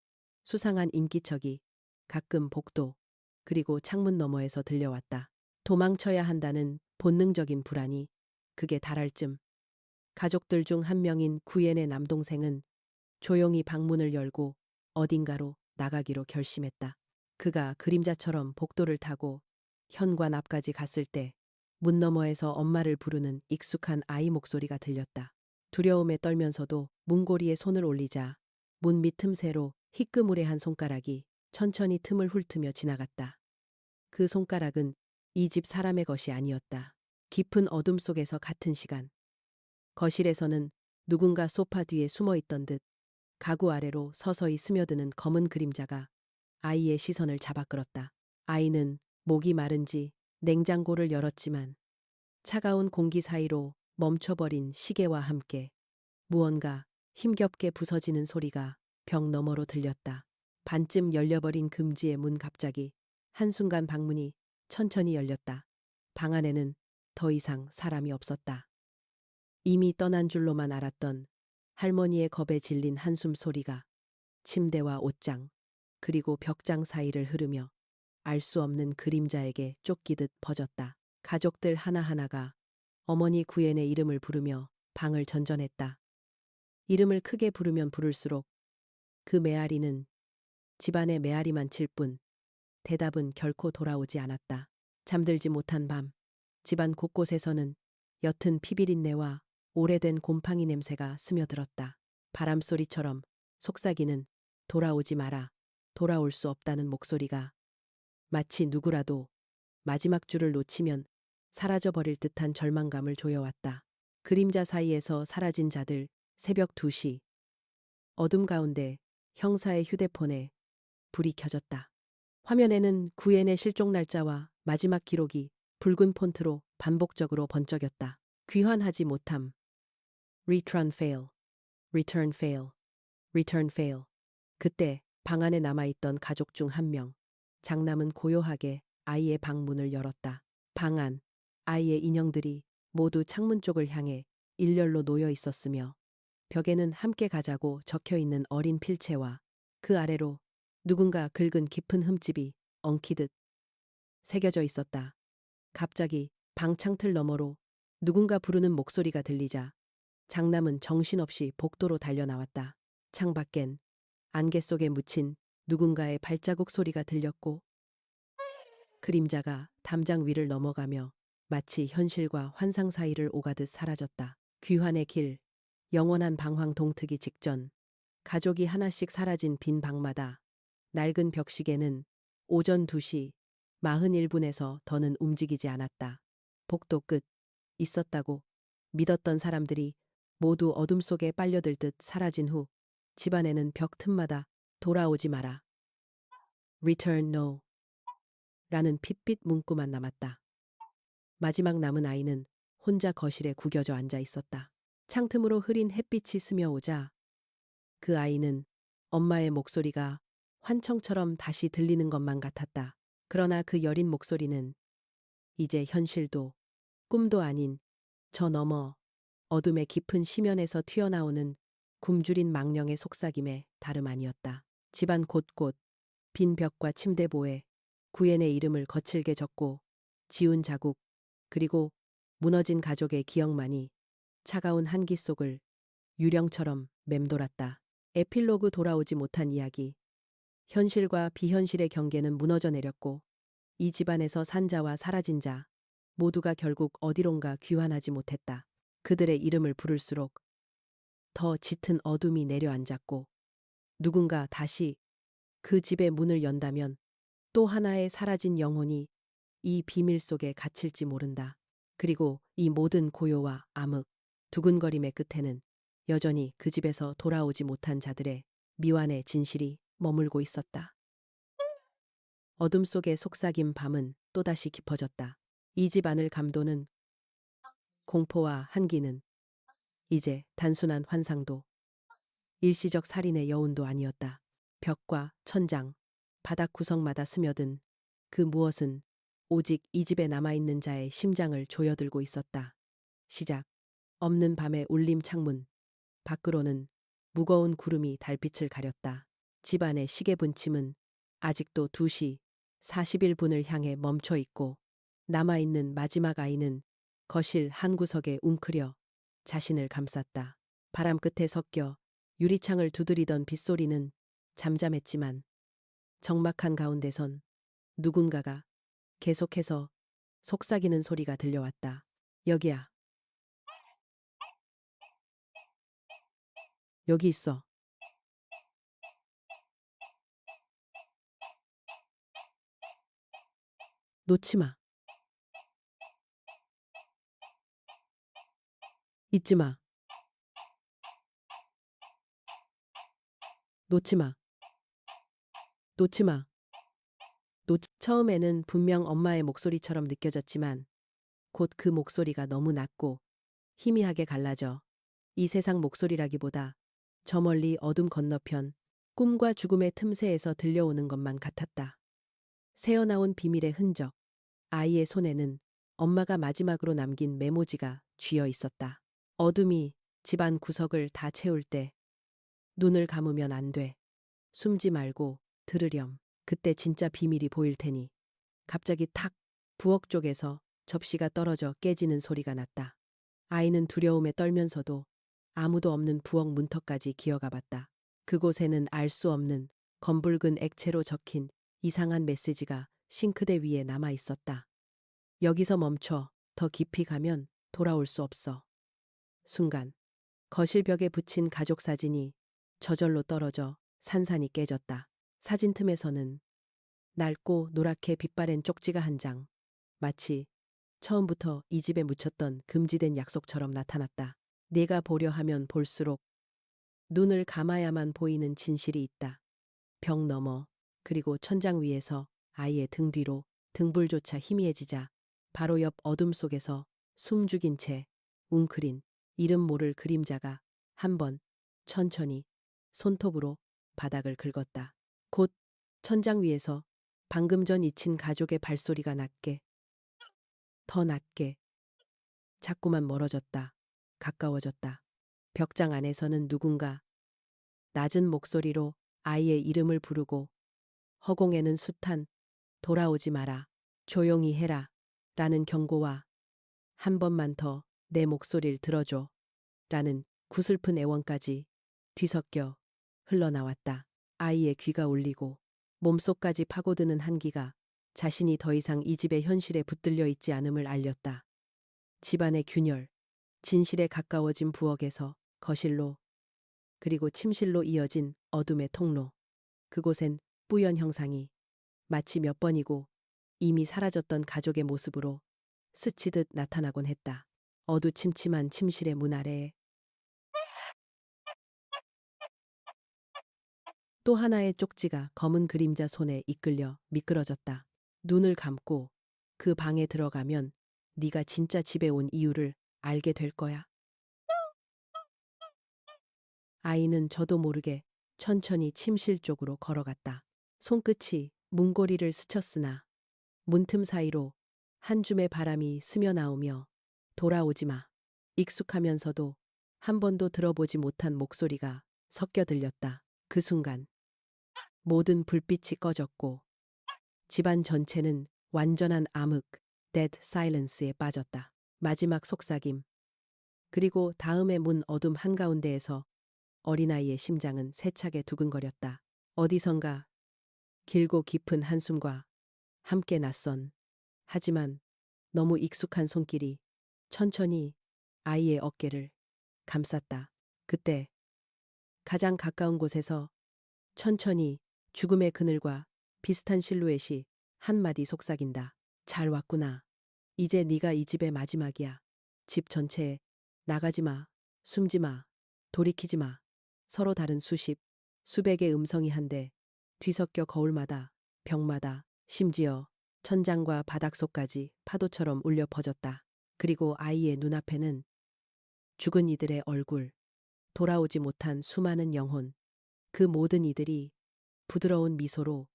수상한 인기척이 가끔 복도 그리고 창문 너머에서 들려왔다. 도망쳐야 한다는 본능적인 불안이 극에 달할 쯤 가족들 중 한 명인 구옌의 남동생은 조용히 방문을 열고 어딘가로 나가기로 결심했다. 그가 그림자처럼 복도를 타고 현관 앞까지 갔을 때 문 너머에서 엄마를 부르는 익숙한 아이 목소리가 들렸다. 두려움에 떨면서도 문고리에 손을 올리자 문 밑 틈새로 희끄무레한 손가락이 천천히 틈을 훑으며 지나갔다. 그 손가락은 이 집 사람의 것이 아니었다. 깊은 어둠 속에서 같은 시간, 거실에서는 누군가 소파 뒤에 숨어 있던 듯 가구 아래로 서서히 스며드는 검은 그림자가 아이의 시선을 잡아끌었다. 아이는 목이 마른지 냉장고를 열었지만 차가운 공기 사이로 멈춰버린 시계와 함께 무언가 힘겹게 부서지는 소리가 벽 너머로 들렸다. 반쯤 열려버린 금지의 문 갑자기 한순간 방문이 천천히 열렸다. 방 안에는 더 이상 사람이 없었다. 이미 떠난 줄로만 알았던 할머니의 겁에 질린 한숨 소리가 침대와 옷장 그리고 벽장 사이를 흐르며 알 수 없는 그림자에게 쫓기듯 퍼졌다. 가족들 하나하나가 어머니 구옌의 이름을 부르며 방을 전전했다. 이름을 크게 부르면 부를수록 그 메아리는 집안의 메아리만 칠 뿐 대답은 결코 돌아오지 않았다. 잠들지 못한 밤, 집안 곳곳에서는 옅은 피비린내와 오래된 곰팡이 냄새가 스며들었다. 바람소리처럼 속삭이는 돌아오지 마라, 돌아올 수 없다는 목소리가 마치 누구라도 마지막 줄을 놓치면 사라져버릴 듯한 절망감을 조여왔다. 그림자 사이에서 사라진 자들. 새벽 2시. 어둠 가운데 형사의 휴대폰에 불이 켜졌다. 화면에는 구옌의 실종 날짜와 마지막 기록이 붉은 폰트로 반복적으로 번쩍였다. 귀환하지 못함. Return fail. Return fail. Return fail. 그때 방 안에 남아있던 가족 중 한 명. 장남은 고요하게 아이의 방문을 열었다. 방 안. 아이의 인형들이 모두 창문 쪽을 향해 일렬로 놓여 있었으며 벽에는 함께 가자고 적혀있는 어린 필체와 그 아래로 누군가 긁은 깊은 흠집이 엉키듯 새겨져 있었다. 갑자기 방 창틀 너머로 누군가 부르는 목소리가 들리자 장남은 정신없이 복도로 달려나왔다. 창밖엔 안개 속에 묻힌 누군가의 발자국 소리가 들렸고 그림자가 담장 위를 넘어가며 마치 현실과 환상 사이를 오가듯 사라졌다. 귀환의 길, 영원한 방황 동트기 직전, 가족이 하나씩 사라진 빈 방마다 낡은 벽시계는 오전 2시 41분에서 더는 움직이지 않았다. 복도 끝, 있었다고 믿었던 사람들이 모두 어둠 속에 빨려들 듯 사라진 후 집안에는 벽 틈마다 돌아오지 마라. Return no. 라는 핏빛 문구만 남았다. 마지막 남은 아이는 혼자 거실에 구겨져 앉아 있었다. 창틈으로 흐린 햇빛이 스며오자 그 아이는 엄마의 목소리가 환청처럼 다시 들리는 것만 같았다. 그러나 그 여린 목소리는 이제 현실도 꿈도 아닌 저 너머 어둠의 깊은 심연에서 튀어나오는 굶주린 망령의 속삭임에 다름 아니었다. 집안 곳곳 빈 벽과 침대보에 구옌의 이름을 거칠게 적고 지운 자국 그리고 무너진 가족의 기억만이 차가운 한기 속을 유령처럼 맴돌았다. 에필로그 돌아오지 못한 이야기. 현실과 비현실의 경계는 무너져 내렸고 이 집안에서 산 자와 사라진 자 모두가 결국 어디론가 귀환하지 못했다. 그들의 이름을 부를수록 더 짙은 어둠이 내려앉았고 누군가 다시 그 집의 문을 연다면 또 하나의 사라진 영혼이 이 비밀 속에 갇힐지 모른다. 그리고 이 모든 고요와 암흑, 두근거림의 끝에는 여전히 그 집에서 돌아오지 못한 자들의 미완의 진실이 머물고 있었다. 어둠 속에 속삭임 밤은 또다시 깊어졌다. 이 집 안을 감도는 공포와 한기는 이제 단순한 환상도 일시적 살인의 여운도 아니었다. 벽과 천장, 바닥 구석마다 스며든 그 무엇은 오직 이 집에 남아있는 자의 심장을 조여들고 있었다. 시작. 없는 밤의 울림 창문. 밖으로는 무거운 구름이 달빛을 가렸다. 집안의 시계 분침은 아직도 2시 41분을 향해 멈춰 있고 남아있는 마지막 아이는 거실 한 구석에 웅크려 자신을 감쌌다. 바람 끝에 섞여 유리창을 두드리던 빗소리는 잠잠했지만 적막한 가운데선 누군가가 계속해서 속삭이는 소리가 들려왔다. 여기야. 여기 있어. 놓지 마. 잊지 마. 놓지 마. 놓지 마. 처음에는 분명 엄마의 목소리처럼 느껴졌지만 곧 그 목소리가 너무 낮고 희미하게 갈라져 이 세상 목소리라기보다 저 멀리 어둠 건너편 꿈과 죽음의 틈새에서 들려오는 것만 같았다. 새어나온 비밀의 흔적. 아이의 손에는 엄마가 마지막으로 남긴 메모지가 쥐어 있었다. 어둠이 집안 구석을 다 채울 때 눈을 감으면 안 돼. 숨지 말고 들으렴. 그때 진짜 비밀이 보일 테니. 갑자기 탁 부엌 쪽에서 접시가 떨어져 깨지는 소리가 났다. 아이는 두려움에 떨면서도 아무도 없는 부엌 문턱까지 기어가 봤다. 그곳에는 알 수 없는 검붉은 액체로 적힌 이상한 메시지가 싱크대 위에 남아 있었다. 여기서 멈춰. 더 깊이 가면 돌아올 수 없어. 순간 거실 벽에 붙인 가족 사진이 저절로 떨어져 산산이 깨졌다. 사진 틈에서는 낡고 노랗게 빛바랜 쪽지가 한 장. 마치 처음부터 이 집에 묻혔던 금지된 약속처럼 나타났다. 네가 보려 하면 볼수록 눈을 감아야만 보이는 진실이 있다. 벽 너머 그리고 천장 위에서 아이의 등 뒤로 등불조차 희미해지자 바로 옆 어둠 속에서 숨죽인 채 웅크린 이름 모를 그림자가 한 번 천천히 손톱으로 바닥을 긁었다. 곧 천장 위에서 방금 전 잊힌 가족의 발소리가 낮게 더 낮게 자꾸만 멀어졌다. 가까워졌다. 벽장 안에서는 누군가 낮은 목소리로 아이의 이름을 부르고 허공에는 숱한 돌아오지 마라, 조용히 해라 라는 경고와 한 번만 더 내 목소리를 들어줘 라는 구슬픈 애원까지 뒤섞여 흘러나왔다. 아이의 귀가 울리고 몸속까지 파고드는 한기가 자신이 더 이상 이 집의 현실에 붙들려 있지 않음을 알렸다. 집안의 균열, 진실에 가까워진 부엌에서 거실로 그리고 침실로 이어진 어둠의 통로. 그곳엔 뿌연 형상이 마치 몇 번이고 이미 사라졌던 가족의 모습으로 스치듯 나타나곤 했다. 어두침침한 침실의 문 아래에 또 하나의 쪽지가 검은 그림자 손에 이끌려 미끄러졌다. 눈을 감고 그 방에 들어가면 네가 진짜 집에 온 이유를 알게 될 거야. 아이는 저도 모르게 천천히 침실 쪽으로 걸어갔다. 손끝이 문고리를 스쳤으나 문틈 사이로 한 줌의 바람이 스며나오며 돌아오지 마. 익숙하면서도 한 번도 들어보지 못한 목소리가 섞여 들렸다. 그 순간 모든 불빛이 꺼졌고 집안 전체는 완전한 암흑, dead silence에 빠졌다. 마지막 속삭임. 그리고 다음의 문 어둠 한가운데에서 어린아이의 심장은 세차게 두근거렸다. 어디선가 길고 깊은 한숨과 함께 낯선 하지만 너무 익숙한 손길이 천천히 아이의 어깨를 감쌌다. 그때 가장 가까운 곳에서 천천히 죽음의 그늘과 비슷한 실루엣이 한마디 속삭인다. 잘 왔구나. 이제 네가 이 집의 마지막이야. 집 전체에 나가지 마, 숨지 마, 돌이키지 마. 서로 다른 수십, 수백의 음성이 한데 뒤섞여 거울마다, 벽마다, 심지어 천장과 바닥 속까지 파도처럼 울려 퍼졌다. 그리고 아이의 눈앞에는 죽은 이들의 얼굴, 돌아오지 못한 수많은 영혼, 그 모든 이들이 부드러운 미소로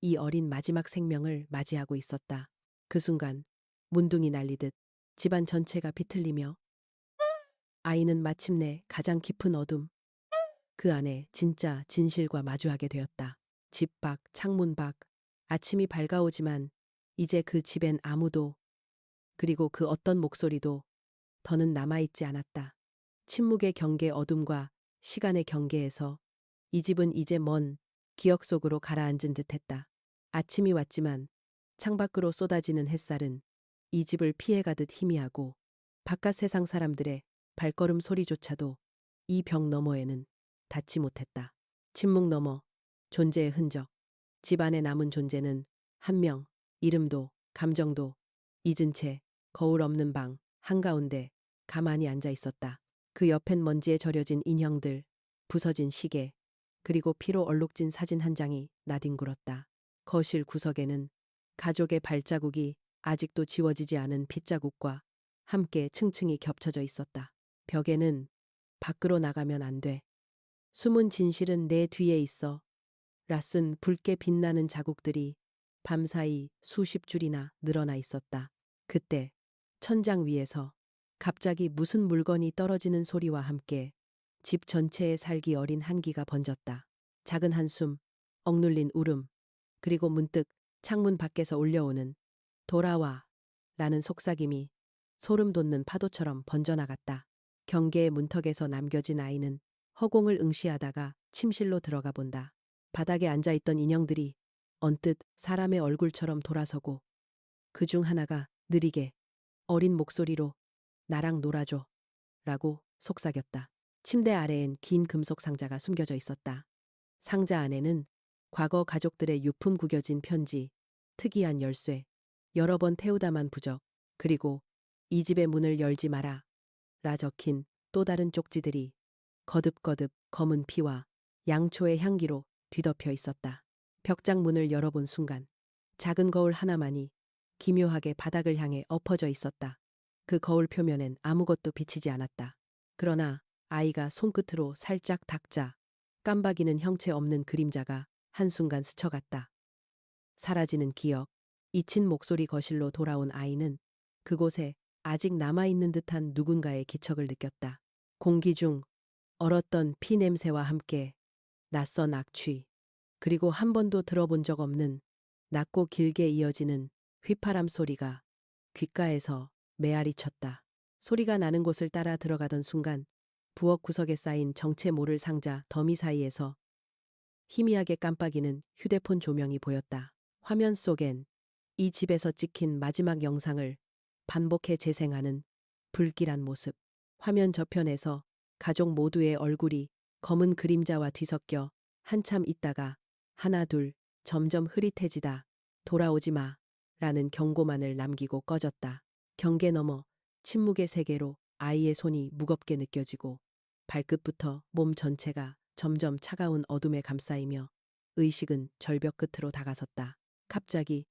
이 어린 마지막 생명을 맞이하고 있었다. 그 순간 문둥이 날리듯 집안 전체가 비틀리며 아이는 마침내 가장 깊은 어둠, 그 안에 진짜 진실과 마주하게 되었다. 집 밖, 창문 밖, 아침이 밝아오지만 이제 그 집엔 아무도, 그리고 그 어떤 목소리도 더는 남아있지 않았다. 침묵의 경계, 어둠과 시간의 경계에서 이 집은 이제 먼 기억 속으로 가라앉은 듯했다. 아침이 왔지만 창밖으로 쏟아지는 햇살은 이 집을 피해가듯 희미하고 바깥 세상 사람들의 발걸음 소리조차도 이 벽 너머에는 닿지 못했다. 침묵 너머 존재의 흔적. 집 안에 남은 존재는 한 명, 이름도 감정도 잊은 채 거울 없는 방 한가운데 가만히 앉아 있었다. 그 옆엔 먼지에 절여진 인형들, 부서진 시계, 그리고 피로 얼룩진 사진 한 장이 나뒹굴었다. 거실 구석에는 가족의 발자국이 아직도 지워지지 않은 빗자국과 함께 층층이 겹쳐져 있었다. 벽에는 밖으로 나가면 안 돼. 숨은 진실은 내 뒤에 있어. 라쓴 붉게 빛나는 자국들이 밤사이 수십 줄이나 늘어나 있었다. 그때 천장 위에서 갑자기 무슨 물건이 떨어지는 소리와 함께 집 전체에 살기 어린 한기가 번졌다. 작은 한숨, 억눌린 울음, 그리고 문득 창문 밖에서 울려오는 돌아와 라는 속삭임이 소름 돋는 파도처럼 번져나갔다. 경계의 문턱에서 남겨진 아이는 허공을 응시하다가 침실로 들어가 본다. 바닥에 앉아있던 인형들이 언뜻 사람의 얼굴처럼 돌아서고 그중 하나가 느리게 어린 목소리로 나랑 놀아줘 라고 속삭였다. 침대 아래엔 긴 금속 상자가 숨겨져 있었다. 상자 안에는 과거 가족들의 유품 구겨진 편지, 특이한 열쇠, 여러 번 태우다만 부적, 그리고 이 집의 문을 열지 마라 라 적힌 또 다른 쪽지들이 거듭거듭 검은 피와 양초의 향기로 뒤덮여 있었다. 벽장 문을 열어본 순간 작은 거울 하나만이 기묘하게 바닥을 향해 엎어져 있었다. 그 거울 표면엔 아무것도 비치지 않았다. 그러나 아이가 손끝으로 살짝 닦자 깜박이는 형체 없는 그림자가 한순간 스쳐갔다. 사라지는 기억, 잊힌 목소리. 거실로 돌아온 아이는 그곳에 아직 남아있는 듯한 누군가의 기척을 느꼈다. 공기 중 얼었던 피 냄새와 함께 낯선 악취, 그리고 한 번도 들어본 적 없는 낮고 길게 이어지는 휘파람 소리가 귓가에서 메아리 쳤다. 소리가 나는 곳을 따라 들어가던 순간 부엌 구석에 쌓인 정체 모를 상자 더미 사이에서 희미하게 깜빡이는 휴대폰 조명이 보였다. 화면 속엔 이 집에서 찍힌 마지막 영상을 반복해 재생하는 불길한 모습. 화면 저편에서 가족 모두의 얼굴이 검은 그림자와 뒤섞여 한참 있다가 하나 둘 점점 흐릿해지다 돌아오지 마 라는 경고만을 남기고 꺼졌다. 경계 너머 침묵의 세계로 아이의 손이 무겁게 느껴지고 발끝부터 몸 전체가 점점 차가운 어둠에 감싸이며 의식은 절벽 끝으로 다가섰다. 갑자기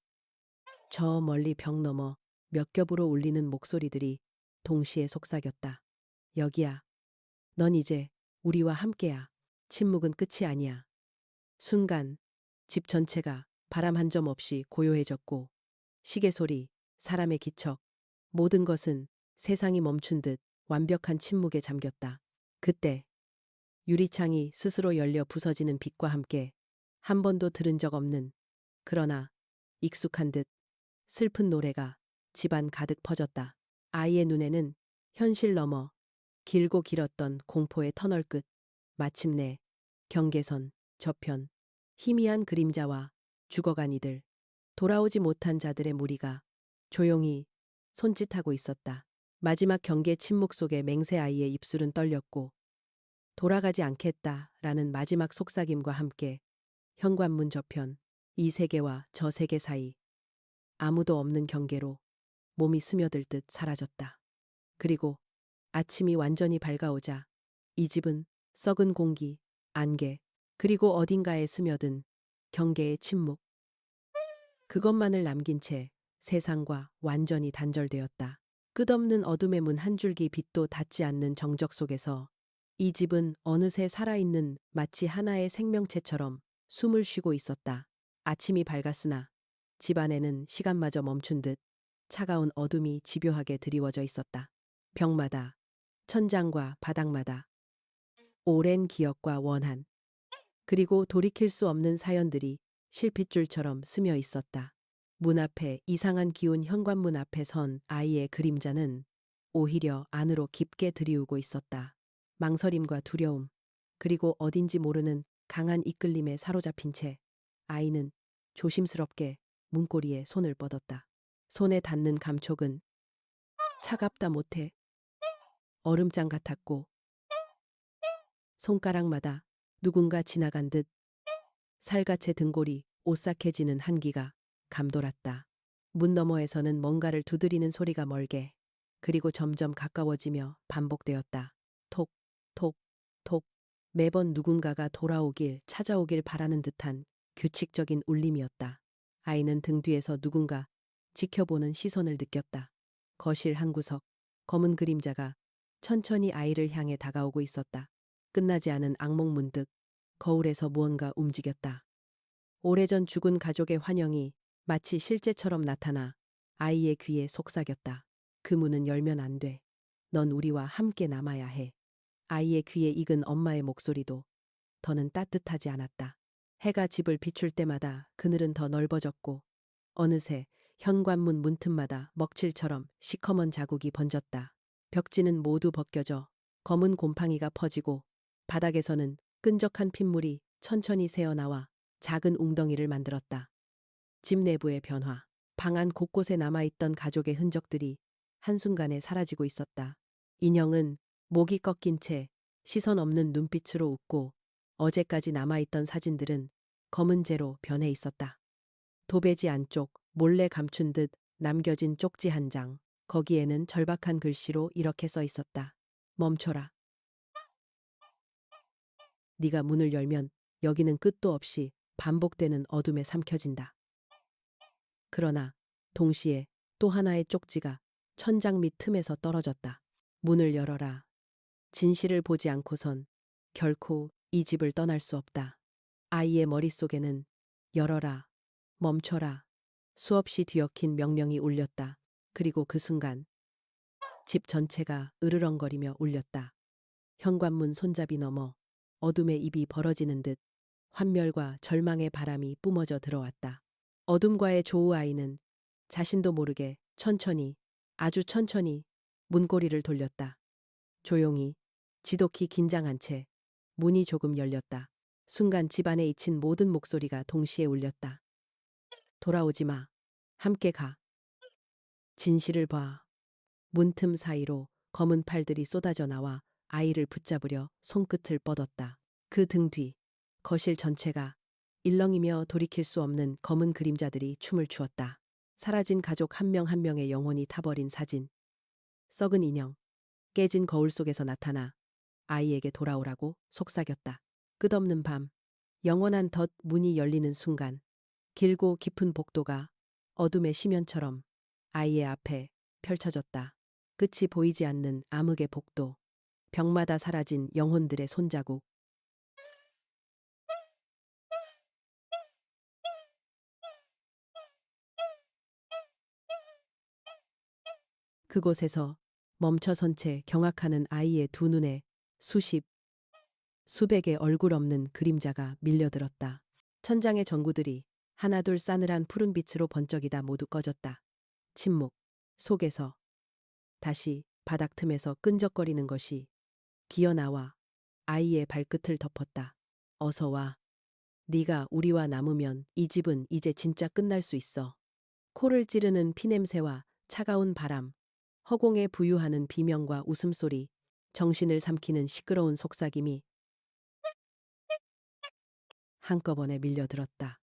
저 멀리 벽 너머 몇 겹으로 울리는 목소리들이 동시에 속삭였다. 여기야. 넌 이제 우리와 함께야. 침묵은 끝이 아니야. 순간 집 전체가 바람 한 점 없이 고요해졌고 시계 소리, 사람의 기척, 모든 것은 세상이 멈춘 듯 완벽한 침묵에 잠겼다. 그때 유리창이 스스로 열려 부서지는 빛과 함께 한 번도 들은 적 없는, 그러나 익숙한 듯 슬픈 노래가 집안 가득 퍼졌다. 아이의 눈에는 현실 너머 길고 길었던 공포의 터널 끝, 마침내 경계선, 저편, 희미한 그림자와 죽어간 이들, 돌아오지 못한 자들의 무리가 조용히 손짓하고 있었다. 마지막 경계 침묵 속에 맹세 아이의 입술은 떨렸고 돌아가지 않겠다라는 마지막 속삭임과 함께 현관문 저편, 이 세계와 저 세계 사이 아무도 없는 경계로 몸이 스며들 듯 사라졌다. 그리고 아침이 완전히 밝아오자 이 집은 썩은 공기, 안개, 그리고 어딘가에 스며든 경계의 침묵, 그것만을 남긴 채 세상과 완전히 단절되었다. 끝없는 어둠의 문 한 줄기 빛도 닿지 않는 정적 속에서 이 집은 어느새 살아있는 마치 하나의 생명체처럼 숨을 쉬고 있었다. 아침이 밝았으나 집 안에는 시간마저 멈춘 듯 차가운 어둠이 집요하게 드리워져 있었다. 벽마다, 천장과 바닥마다 오랜 기억과 원한, 그리고 돌이킬 수 없는 사연들이 실핏줄처럼 스며 있었다. 문 앞에 이상한 기운 현관문 앞에 선 아이의 그림자는 오히려 안으로 깊게 들이우고 있었다. 망설임과 두려움, 그리고 어딘지 모르는 강한 이끌림에 사로잡힌 채 아이는 조심스럽게 문고리에 손을 뻗었다. 손에 닿는 감촉은 차갑다 못해 얼음장 같았고 손가락마다 누군가 지나간 듯 살갗의 등골이 오싹해지는 한기가 감돌았다. 문 너머에서는 뭔가를 두드리는 소리가 멀게, 그리고 점점 가까워지며 반복되었다. 톡, 톡, 톡. 매번 누군가가 돌아오길, 찾아오길 바라는 듯한 규칙적인 울림이었다. 아이는 등 뒤에서 누군가 지켜보는 시선을 느꼈다. 거실 한 구석, 검은 그림자가 천천히 아이를 향해 다가오고 있었다. 끝나지 않은 악몽 문득 거울에서 무언가 움직였다. 오래전 죽은 가족의 환영이 마치 실제처럼 나타나 아이의 귀에 속삭였다. 그 문은 열면 안 돼. 넌 우리와 함께 남아야 해. 아이의 귀에 익은 엄마의 목소리도 더는 따뜻하지 않았다. 해가 집을 비출 때마다 그늘은 더 넓어졌고 어느새 현관문 문틈마다 먹칠처럼 시커먼 자국이 번졌다. 벽지는 모두 벗겨져 검은 곰팡이가 퍼지고 바닥에서는 끈적한 핏물이 천천히 새어나와 작은 웅덩이를 만들었다. 집 내부의 변화, 방 안 곳곳에 남아있던 가족의 흔적들이 한순간에 사라지고 있었다. 인형은 목이 꺾인 채 시선 없는 눈빛으로 웃고 어제까지 남아있던 사진들은 검은 재로 변해 있었다. 도배지 안쪽 몰래 감춘 듯 남겨진 쪽지 한 장, 거기에는 절박한 글씨로 이렇게 써 있었다. 멈춰라. 네가 문을 열면 여기는 끝도 없이 반복되는 어둠에 삼켜진다. 그러나 동시에 또 하나의 쪽지가 천장 밑 틈에서 떨어졌다. 문을 열어라. 진실을 보지 않고선 결코 이 집을 떠날 수 없다. 아이의 머릿속에는 열어라, 멈춰라, 수없이 뒤엉킨 명령이 울렸다. 그리고 그 순간 집 전체가 으르렁거리며 울렸다. 현관문 손잡이 너머 어둠의 입이 벌어지는 듯 환멸과 절망의 바람이 뿜어져 들어왔다. 어둠과의 조우 아이는 자신도 모르게 천천히, 아주 천천히 문고리를 돌렸다. 조용히, 지독히 긴장한 채 문이 조금 열렸다. 순간 집안에 잊힌 모든 목소리가 동시에 울렸다. 돌아오지 마. 함께 가. 진실을 봐. 문틈 사이로 검은 팔들이 쏟아져 나와 아이를 붙잡으려 손끝을 뻗었다. 그 등 뒤, 거실 전체가 일렁이며 돌이킬 수 없는 검은 그림자들이 춤을 추었다. 사라진 가족 한 명 한 명의 영혼이 타버린 사진, 썩은 인형, 깨진 거울 속에서 나타나 아이에게 돌아오라고 속삭였다. 끝없는 밤, 영원한 덧 문이 열리는 순간, 길고 깊은 복도가 어둠의 심연처럼 아이의 앞에 펼쳐졌다. 끝이 보이지 않는 암흑의 복도, 벽마다 사라진 영혼들의 손자국. 그곳에서 멈춰선 채 경악하는 아이의 두 눈에 수십, 수백의 얼굴 없는 그림자가 밀려들었다. 천장의 전구들이 하나둘 싸늘한 푸른빛으로 번쩍이다 모두 꺼졌다. 침묵 속에서 다시 바닥 틈에서 끈적거리는 것이 기어나와 아이의 발끝을 덮었다. 어서 와. 네가 우리와 남으면 이 집은 이제 진짜 끝날 수 있어. 코를 찌르는 피냄새와 차가운 바람, 허공에 부유하는 비명과 웃음소리, 정신을 삼키는 시끄러운 속삭임이 한꺼번에 밀려들었다.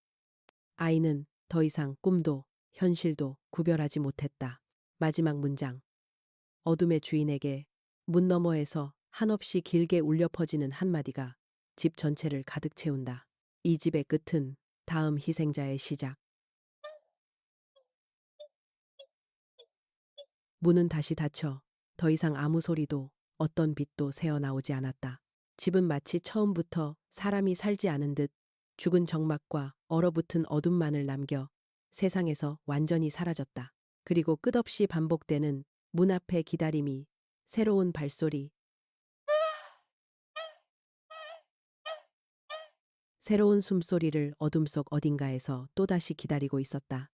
아이는 더 이상 꿈도 현실도 구별하지 못했다. 마지막 문장. 어둠의 주인에게 문 너머에서 한없이 길게 울려 퍼지는 한마디가 집 전체를 가득 채운다. 이 집의 끝은 다음 희생자의 시작. 문은 다시 닫혀 더 이상 아무 소리도 어떤 빛도 새어나오지 않았다. 집은 마치 처음부터 사람이 살지 않은 듯 죽은 정막과 얼어붙은 어둠만을 남겨 세상에서 완전히 사라졌다. 그리고 끝없이 반복되는 문 앞의 기다림이, 새로운 발소리, 새로운 숨소리를 어둠 속 어딘가에서 또다시 기다리고 있었다.